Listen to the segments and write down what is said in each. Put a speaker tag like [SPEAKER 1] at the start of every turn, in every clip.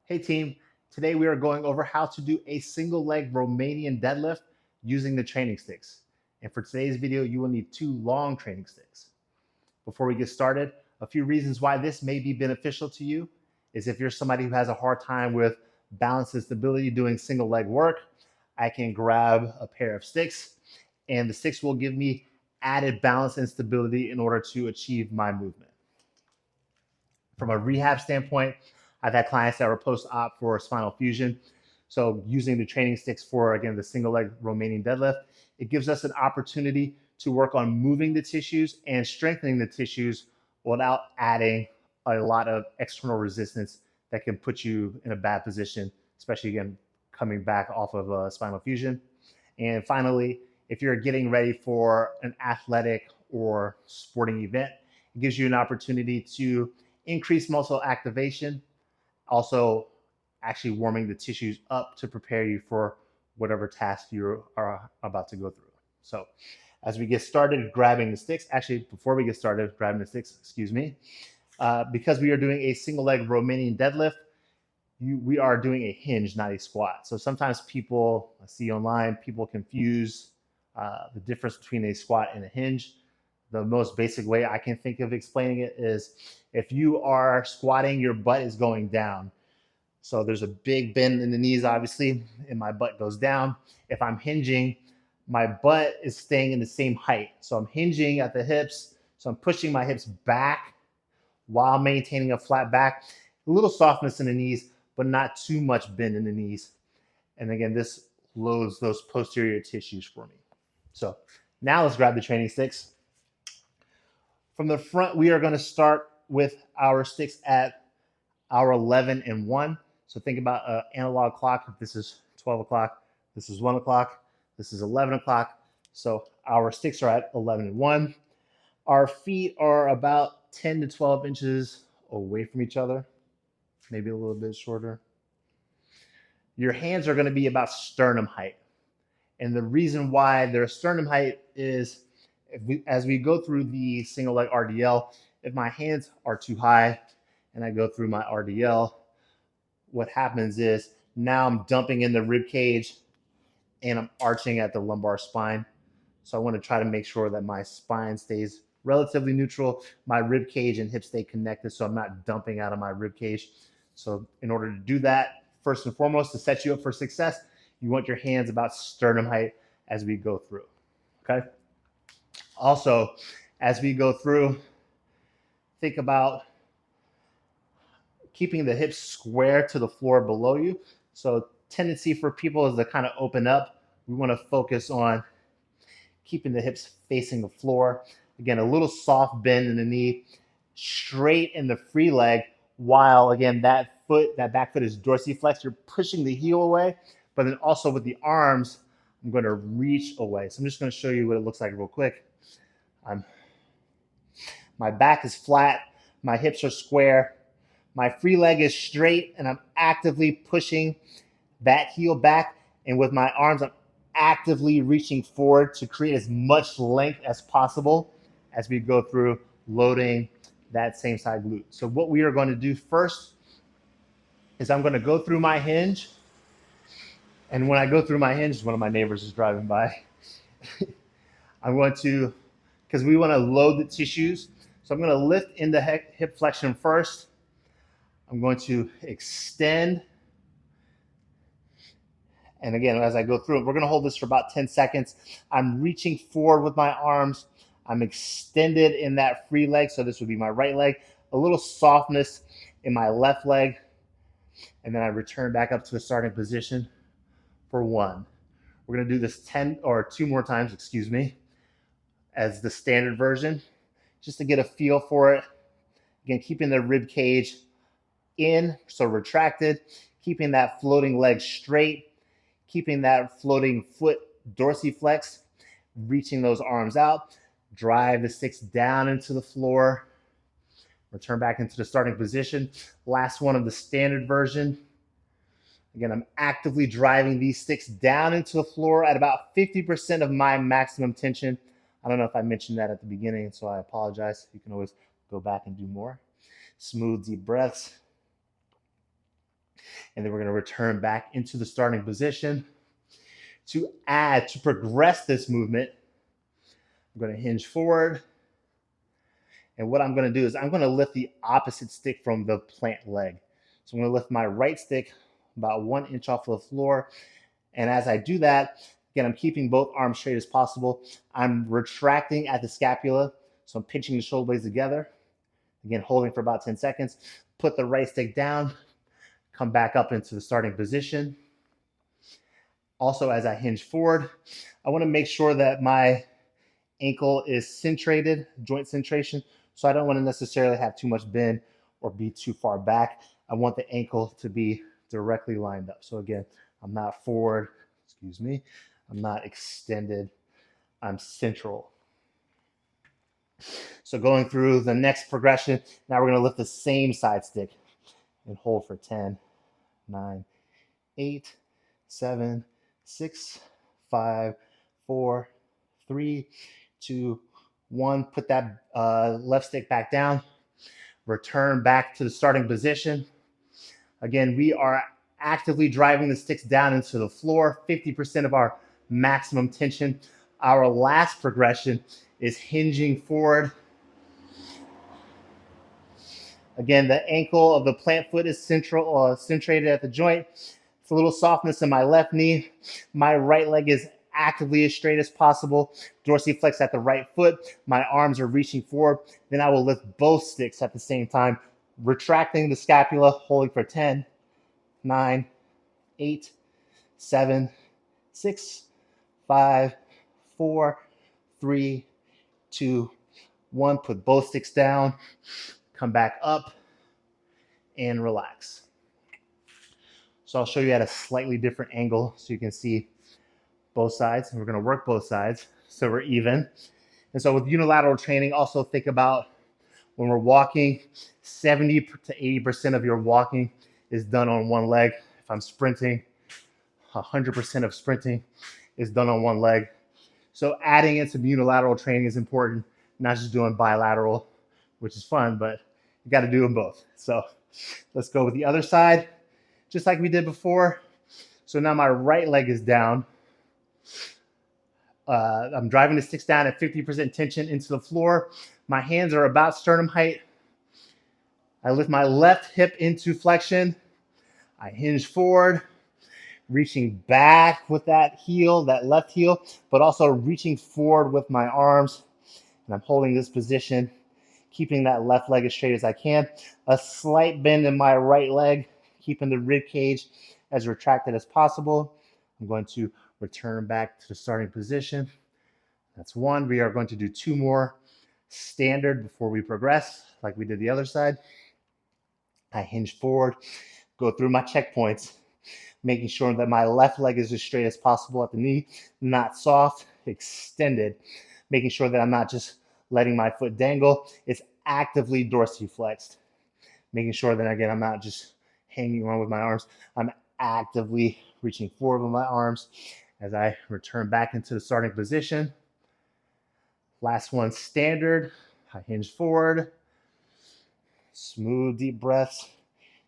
[SPEAKER 1] Hey team, today we are going over how to do a single leg Romanian deadlift using the training sticks. And for today's video, you will need two long training sticks. Before we get started, a few reasons why this may be beneficial to you is if you're somebody who has a hard time with balance and stability doing single leg work, I can grab a pair of sticks and the sticks will give me added balance and stability in order to achieve my movement. From a rehab standpoint, I've had clients that were post-op for spinal fusion. So using the training sticks for, again, the single leg Romanian deadlift, it gives us an opportunity to work on moving the tissues and strengthening the tissues without adding a lot of external resistance that can put you in a bad position, especially again, coming back off of a spinal fusion. And finally, if you're getting ready for an athletic or sporting event, it gives you an opportunity to increase muscle activation, also actually warming the tissues up to prepare you for whatever task you are about to go through. So as we get started grabbing the sticks, actually before we get started grabbing the sticks, excuse me, because we are doing a single leg Romanian deadlift, we are doing a hinge, not a squat. So sometimes people, I see online, people confuse the difference between a squat and a hinge. The most basic way I can think of explaining it is if you are squatting, your butt is going down. So there's a big bend in the knees, obviously, and my butt goes down. If I'm hinging, my butt is staying in the same height. So I'm hinging at the hips. So I'm pushing my hips back while maintaining a flat back. A little softness in the knees, but not too much bend in the knees. And again, this loads those posterior tissues for me. So now let's grab the training sticks. From the front, we are going to start with our sticks at our 11 and 1. So think about an analog clock. If this is 12 o'clock, this is 1 o'clock, this is 11 o'clock. So our sticks are at 11 and 1. Our feet are about 10 to 12 inches away from each other, maybe a little bit shorter. Your hands are going to be about sternum height. And the reason why they're sternum height is as we go through the single leg RDL, if my hands are too high and I go through my RDL, what happens is now I'm dumping in the rib cage and I'm arching at the lumbar spine. So I want to try to make sure that my spine stays relatively neutral, my rib cage and hips stay connected so I'm not dumping out of my rib cage. So in order to do that, first and foremost, to set you up for success, you want your hands about sternum height as we go through, okay? Also, as we go through, think about keeping the hips square to the floor below you. So tendency for people is to kind of open up. We want to focus on keeping the hips facing the floor. Again, a little soft bend in the knee, straight in the free leg, while again, that back foot is dorsiflexed. You're pushing the heel away, but then also with the arms, I'm going to reach away. So I'm just going to show you what it looks like real quick. My back is flat, my hips are square, my free leg is straight, and I'm actively pushing that heel back. And with my arms, I'm actively reaching forward to create as much length as possible as we go through loading that same side glute. So what we are going to do first is I'm going to go through my hinge. And when I go through my hinge, one of my neighbors is driving by. I'm going to, because we want to load the tissues. So I'm going to lift into hip flexion first. I'm going to extend. And again, as I go through it, we're going to hold this for about 10 seconds. I'm reaching forward with my arms. I'm extended in that free leg. So this would be my right leg. A little softness in my left leg. And then I return back up to the starting position for 1. We're going to do this 10 or 2 more times, excuse me, as the standard version, just to get a feel for it. Again, keeping the rib cage in, so retracted, keeping that floating leg straight, keeping that floating foot dorsiflexed, reaching those arms out, drive the sticks down into the floor, return back into the starting position. Last one of the standard version. Again, I'm actively driving these sticks down into the floor at about 50% of my maximum tension. I don't know if I mentioned that at the beginning, so I apologize. You can always go back and do more. Smooth, deep breaths. And then we're going to return back into the starting position. To progress this movement, I'm going to hinge forward. And what I'm going to do is I'm going to lift the opposite stick from the plant leg. So I'm going to lift my right stick about 1 inch off of the floor. And as I do that, again, I'm keeping both arms straight as possible. I'm retracting at the scapula. So I'm pinching the shoulder blades together. Again, holding for about 10 seconds. Put the right stick down. Come back up into the starting position. Also, as I hinge forward, I want to make sure that my ankle is centrated, joint centration. So I don't want to necessarily have too much bend or be too far back. I want the ankle to be directly lined up. So again, I'm not forward, excuse me. I'm not extended, I'm central. So going through the next progression, now we're going to lift the same side stick and hold for 10, 9, 8, 7, 6, 5, 4, 3, 2, 1. Put that left stick back down. Return back to the starting position. Again, we are actively driving the sticks down into the floor, 50% of our maximum tension. Our last progression is hinging forward. Again, the ankle of the plant foot is centrated at the joint. It's a little softness in my left knee. My right leg is actively as straight as possible. Dorsiflex at the right foot. My arms are reaching forward. Then I will lift both sticks at the same time, retracting the scapula, holding for 10, 9, 8, 7, 6, 5, 4, 3, 2, 1. Put both sticks down. Come back up and relax. So I'll show you at a slightly different angle so you can see both sides. And we're going to work both sides so we're even. And so with unilateral training, also think about when we're walking, 70 to 80% of your walking is done on one leg. If I'm sprinting, 100% of sprinting is done on one leg. So adding in some unilateral training is important, not just doing bilateral, which is fun, but you got to do them both. So let's go with the other side, just like we did before. So now my right leg is down. I'm driving the sticks down at 50% tension into the floor. My hands are about sternum height. I lift my left hip into flexion. I hinge forward, reaching back with that heel, that left heel, but also reaching forward with my arms. And I'm holding this position, keeping that left leg as straight as I can. A slight bend in my right leg, keeping the rib cage as retracted as possible. I'm going to return back to the starting position. That's one. We are going to do 2 more standard before we progress, like we did the other side. I hinge forward, go through my checkpoints, making sure that my left leg is as straight as possible at the knee, not soft, extended, making sure that I'm not just letting my foot dangle. It's actively dorsiflexed, making sure that, again, I'm not just hanging on with my arms. I'm actively reaching forward with my arms as I return back into the starting position. Last one, standard. I hinge forward. Smooth, deep breaths.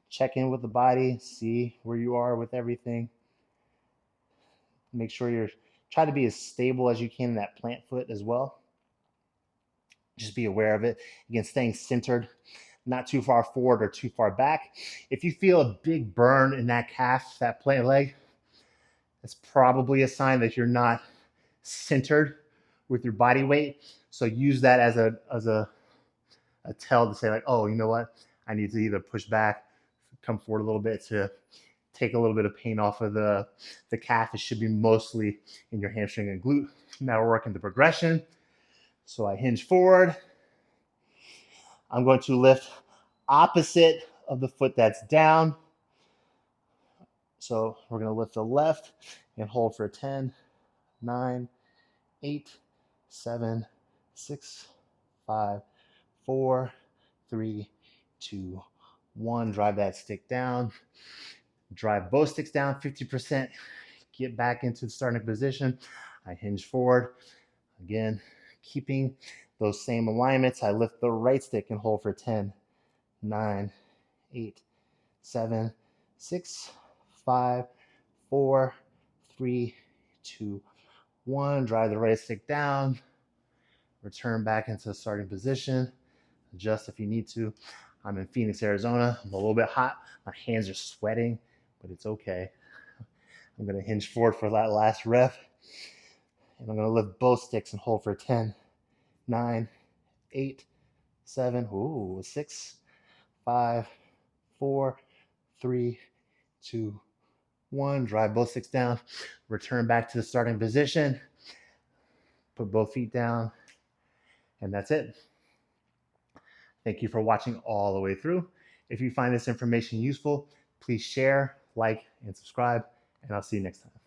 [SPEAKER 1] Check in with the body. See where you are with everything. Make sure try to be as stable as you can in that plant foot as well. Just be aware of it. Again, staying centered, not too far forward or too far back. If you feel a big burn in that calf, that plant leg, that's probably a sign that you're not centered with your body weight. So use that as a tell to say, like, oh, you know what? I need to either push back, come forward a little bit to take a little bit of pain off of the calf. It should be mostly in your hamstring and glute. Now we're working the progression. So I hinge forward. I'm going to lift opposite of the foot that's down. So we're going to lift the left and hold for 10, 9, 8, 7, 6, 5, 4, 3, 2, 1. Drive that stick down. Drive both sticks down 50%. Get back into the starting position. I hinge forward. Again, keeping those same alignments. I lift the right stick and hold for 10, 9, 8, 7, 6, 5, 4, 3, 2, 1. Drive that stick down. Drive both sticks down 50%. Get back into the starting position. I hinge forward. Again, keeping those same alignments. I lift the right stick and hold for 10, 9, 8, 7, 6, 5, 4, 3, 2, 1. Drive that stick down. 6, 5, 4, 3, 2, 1. Drive the right stick down. Return back into the starting position. Adjust if you need to. I'm in Phoenix, Arizona. I'm a little bit hot. My hands are sweating, but it's okay. I'm going to hinge forward for that last rep. And I'm going to lift both sticks and hold for 10, 9, 8, 7, 6, 5, 4, 3, 2, 1. Drive both sticks down. Return back to the starting position. Put both feet down. And that's it. Thank you for watching all the way through. If you find this information useful, please share, like, and subscribe, and I'll see you next time.